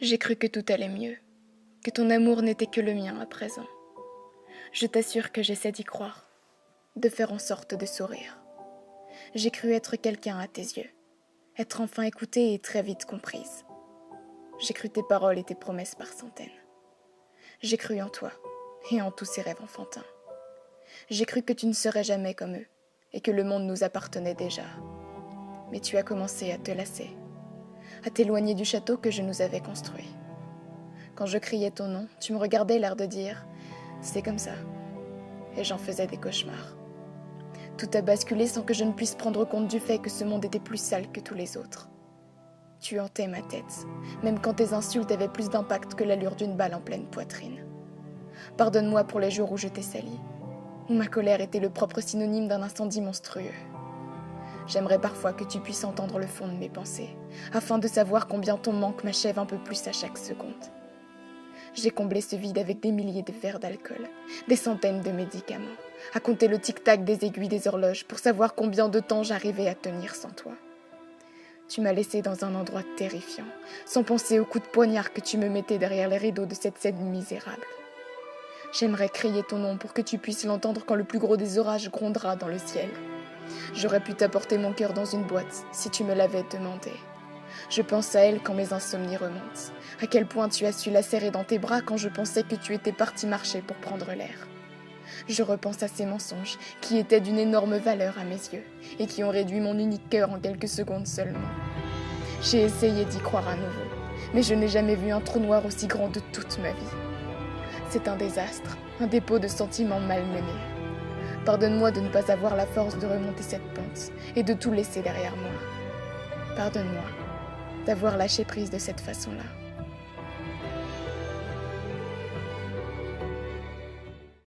J'ai cru que tout allait mieux, que ton amour n'était que le mien à présent. Je t'assure que j'essaie d'y croire, de faire en sorte de sourire. J'ai cru être quelqu'un à tes yeux, être enfin écoutée et très vite comprise. J'ai cru tes paroles et tes promesses par centaines. J'ai cru en toi et en tous ces rêves enfantins. J'ai cru que tu ne serais jamais comme eux et que le monde nous appartenait déjà. Mais tu as commencé à te lasser, à t'éloigner du château que je nous avais construit. Quand je criais ton nom, tu me regardais l'air de dire « c'est comme ça ». Et j'en faisais des cauchemars. Tout a basculé sans que je ne puisse prendre compte du fait que ce monde était plus sale que tous les autres. Tu hantais ma tête, même quand tes insultes avaient plus d'impact que l'allure d'une balle en pleine poitrine. Pardonne-moi pour les jours où je t'ai sali, où ma colère était le propre synonyme d'un incendie monstrueux. J'aimerais parfois que tu puisses entendre le fond de mes pensées, afin de savoir combien ton manque m'achève un peu plus à chaque seconde. J'ai comblé ce vide avec des milliers de verres d'alcool, des centaines de médicaments, à compter le tic-tac des aiguilles des horloges pour savoir combien de temps j'arrivais à tenir sans toi. Tu m'as laissé dans un endroit terrifiant, sans penser aux coups de poignard que tu me mettais derrière les rideaux de cette scène misérable. J'aimerais crier ton nom pour que tu puisses l'entendre quand le plus gros des orages grondera dans le ciel. J'aurais pu t'apporter mon cœur dans une boîte si tu me l'avais demandé. Je pense à elle quand mes insomnies remontent. À quel point tu as su la serrer dans tes bras quand je pensais que tu étais parti marcher pour prendre l'air. Je repense à ces mensonges qui étaient d'une énorme valeur à mes yeux et qui ont réduit mon unique cœur en quelques secondes seulement. J'ai essayé d'y croire à nouveau, mais je n'ai jamais vu un trou noir aussi grand de toute ma vie. C'est un désastre, un dépôt de sentiments malmenés. Pardonne-moi de ne pas avoir la force de remonter cette pente et de tout laisser derrière moi. Pardonne-moi d'avoir lâché prise de cette façon-là.